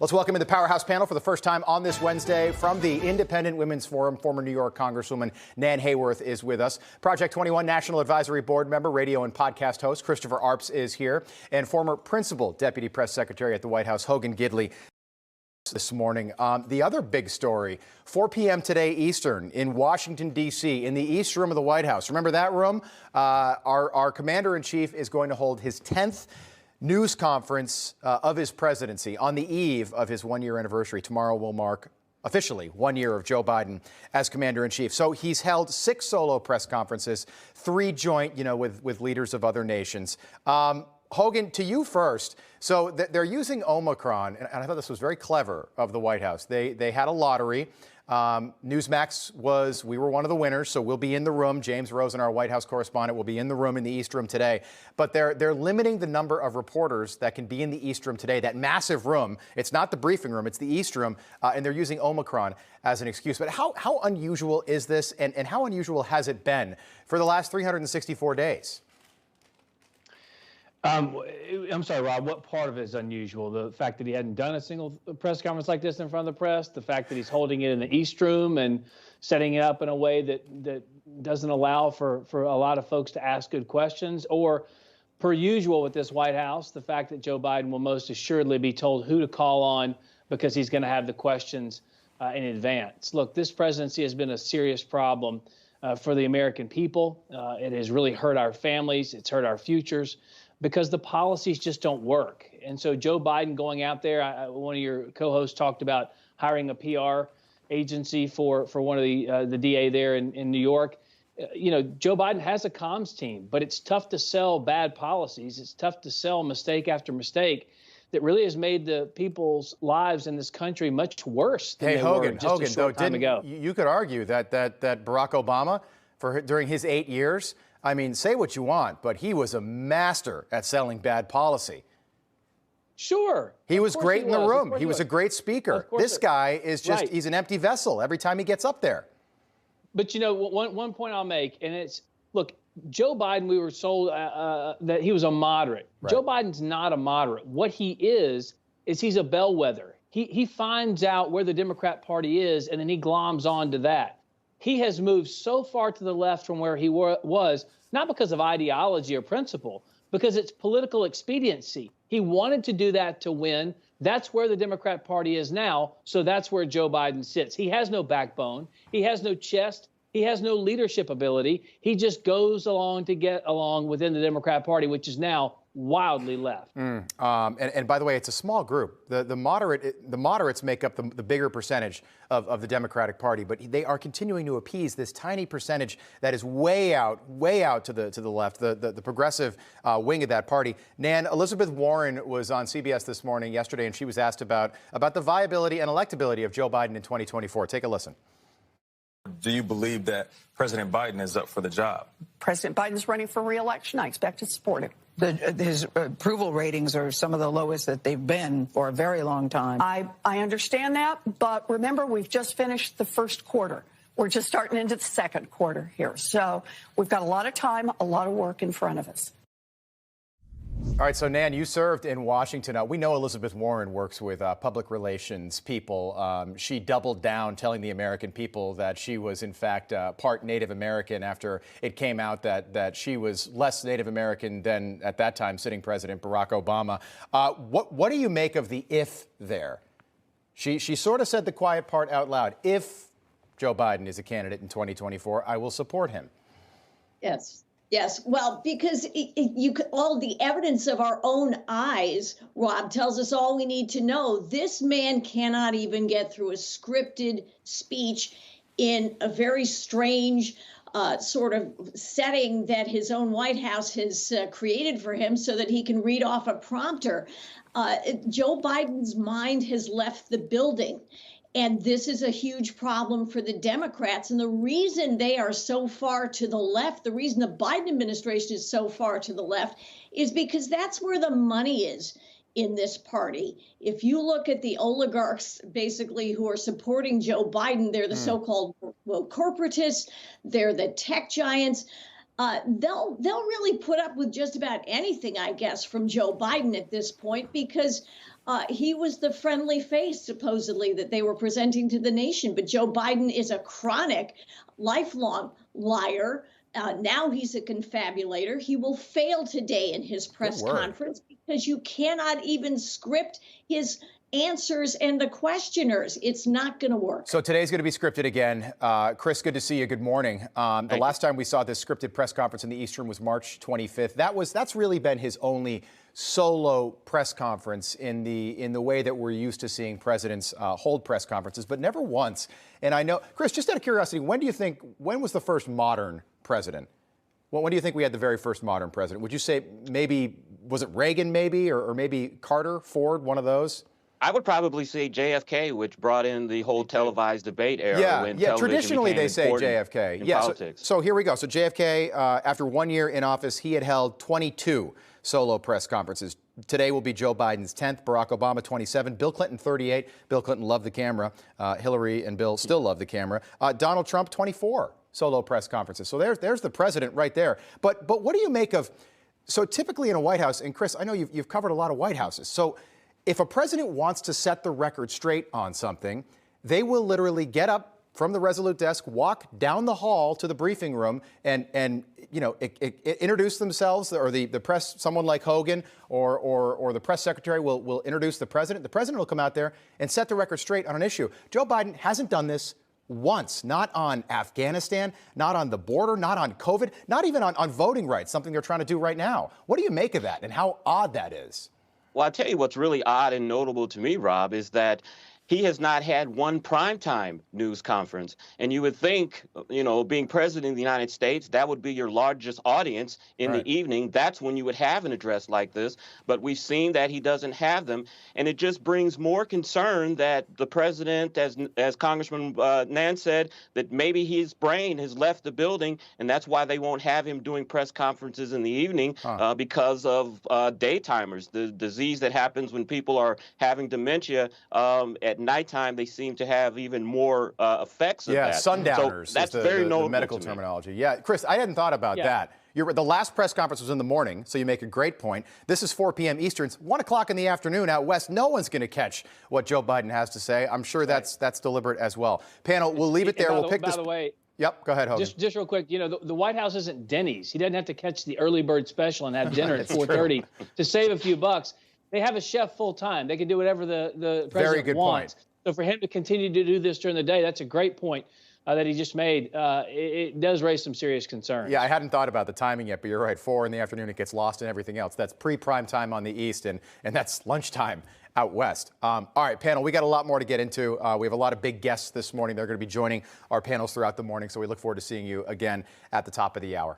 Let's welcome in the Powerhouse panel for the first time on this Wednesday from the Independent Women's Forum. Former New York Congresswoman Nan Hayworth is with us. Project 21 National Advisory Board member, radio and podcast host Christopher Arps is here. And former Principal Deputy Press Secretary at the White House, Hogan Gidley, this morning. The other big story, 4 p.m. today Eastern in Washington, D.C., in the East Room of the White House. Remember that room? Our Commander-in-Chief is going to hold his 10th news conference of his presidency on the eve of his one-year anniversary. Tomorrow will mark officially 1 year of Joe Biden as commander-in-chief. So he's held 6 solo press conferences, 3 joint, with leaders of other nations. Hogan, to you first. So they're using Omicron, and I thought this was very clever of the White House. They had a lottery. Newsmax we were one of the winners, so we'll be in the room. James Rosen, our White House correspondent, will be in the room in the East Room today. But they're limiting the number of reporters that can be in the East Room today. That massive room, it's not the briefing room, it's the East Room, and they're using Omicron as an excuse. But how unusual is this, and how unusual has it been for the last 364 days? I'm sorry, Rob, what part of it is unusual? The fact that he hadn't done a single press conference like this in front of the press, the fact that he's holding it in the East Room and setting it up in a way that doesn't allow for a lot of folks to ask good questions, or per usual with this White House, the fact that Joe Biden will most assuredly be told who to call on because he's going to have the questions in advance. Look, this presidency has been a serious problem for the American people. It has really hurt our families. It's hurt our futures, because the policies just don't work. And so Joe Biden going out there, one of your co-hosts talked about hiring a PR agency for one of the DA there in New York. Joe Biden has a comms team, but it's tough to sell bad policies. It's tough to sell mistake after mistake that really has made the people's lives in this country much worse than they were just a short time ago. You could argue that Barack Obama, during his 8 years, I mean, say what you want, but he was a master at selling bad policy. Sure. He was great in the room. He was a great speaker. This guy is just, he's an empty vessel every time he gets up there. But, one point I'll make, and it's, look, Joe Biden, we were told that he was a moderate. Right. Joe Biden's not a moderate. What he is he's a bellwether. He finds out where the Democrat Party is, and then he gloms on to that. He has moved so far to the left from where he was, not because of ideology or principle, because it's political expediency. He wanted to do that to win. That's where the Democrat Party is now, so that's where Joe Biden sits. He has no backbone. He has no chest. He has no leadership ability. He just goes along to get along within the Democrat Party, which is now wildly left. And by the way, it's a small group. The moderates make up the bigger percentage of the Democratic Party, but they are continuing to appease this tiny percentage that is way out to the left, the progressive wing of that party. Nan, Elizabeth Warren was on CBS this morning, yesterday, and she was asked about the viability and electability of Joe Biden in 2024. Take a listen. Do you believe that President Biden is up for the job? President Biden's running for re-election. I expect to support him. His approval ratings are some of the lowest that they've been for a very long time. I understand that, but remember, we've just finished the first quarter. We're just starting into the second quarter here. So we've got a lot of time, a lot of work in front of us. All right, so Nan, you served in Washington. We know Elizabeth Warren works with public relations people. She doubled down telling the American people that she was, in fact, part Native American after it came out that she was less Native American than, at that time, sitting President Barack Obama. What do you make of the if there? She sort of said the quiet part out loud. If Joe Biden is a candidate in 2024, I will support him. Yes. Yes, well, because all the evidence of our own eyes, Rob, tells us all we need to know. This man cannot even get through a scripted speech in a very strange sort of setting that his own White House has created for him so that he can read off a prompter. Joe Biden's mind has left the building. And this is a huge problem for the Democrats. And the reason they are so far to the left, the reason the Biden administration is so far to the left, is because that's where the money is in this party. If you look at the oligarchs, basically, who are supporting Joe Biden, they're the so-called corporatists, they're the tech giants. They'll really put up with just about anything, I guess, from Joe Biden at this point, because He was the friendly face, supposedly, that they were presenting to the nation. But Joe Biden is a chronic, lifelong liar. Now he's a confabulator. He will fail today in his press conference because you cannot even script his answers and the questioners. It's not going to work. So today's going to be scripted again. Chris, good to see you. Good morning. The last time we saw this scripted press conference in the East Room was March 25th. That's really been his only solo press conference in the way that we're used to seeing presidents hold press conferences, but never once. And I know, Chris, just out of curiosity, when was the first modern president? Well, when do you think we had the very first modern president? Would you say maybe, was it Reagan maybe, or maybe Carter, Ford, one of those? I would probably say JFK, which brought in the whole televised debate era. Yeah. Traditionally, they say JFK. Yeah. Politics. So here we go. So JFK, after 1 year in office, he had held 22 solo press conferences. Today will be Joe Biden's 10th, Barack Obama 27, Bill Clinton 38. Bill Clinton loved the camera. Hillary and Bill still love the camera. Donald Trump 24 solo press conferences. So there's the president right there. But what do you make of? So typically in a White House, and Chris, I know you've covered a lot of White Houses. So if a president wants to set the record straight on something, they will literally get up from the Resolute desk, walk down the hall to the briefing room, and introduce themselves, or the press, someone like Hogan or the press secretary will introduce the president. The president will come out there and set the record straight on an issue. Joe Biden hasn't done this once, not on Afghanistan, not on the border, not on COVID, not even on voting rights, something they're trying to do right now. What do you make of that and how odd that is? Well, I'll tell you what's really odd and notable to me, Rob, is that he has not had one primetime news conference. And you would think, being president of the United States, that would be your largest audience in the evening. That's when you would have an address like this. But we've seen that he doesn't have them. And it just brings more concern that the president, as Congressman Nance said, that maybe his brain has left the building. And that's why they won't have him doing press conferences in the evening because of daytimers, the disease that happens when people are having dementia at nighttime. They seem to have even more effects of that. Yeah, sundowners. So that's very notable the medical to terminology. Yeah, Chris, I hadn't thought about that. The last press conference was in the morning, so you make a great point. This is 4 p.m. Eastern. 1 o'clock in the afternoon out west. No one's going to catch what Joe Biden has to say. I'm sure that's deliberate as well. Panel, we'll leave it there. We'll pick this. By the way, yep, go ahead, Hogan. Just real quick, the White House isn't Denny's. He doesn't have to catch the early bird special and have dinner at 4:30 to save a few bucks. They have a chef full time. They can do whatever the president Very good wants. point. So for him to continue to do this during the day, that's a great point that he just made. It does raise some serious concerns. Yeah, I hadn't thought about the timing yet, but you're right. 4 in the afternoon, it gets lost in everything else. That's pre-prime time on the East, and that's lunchtime out west. All right, panel, we got a lot more to get into. We have a lot of big guests this morning. They're going to be joining our panels throughout the morning, so we look forward to seeing you again at the top of the hour.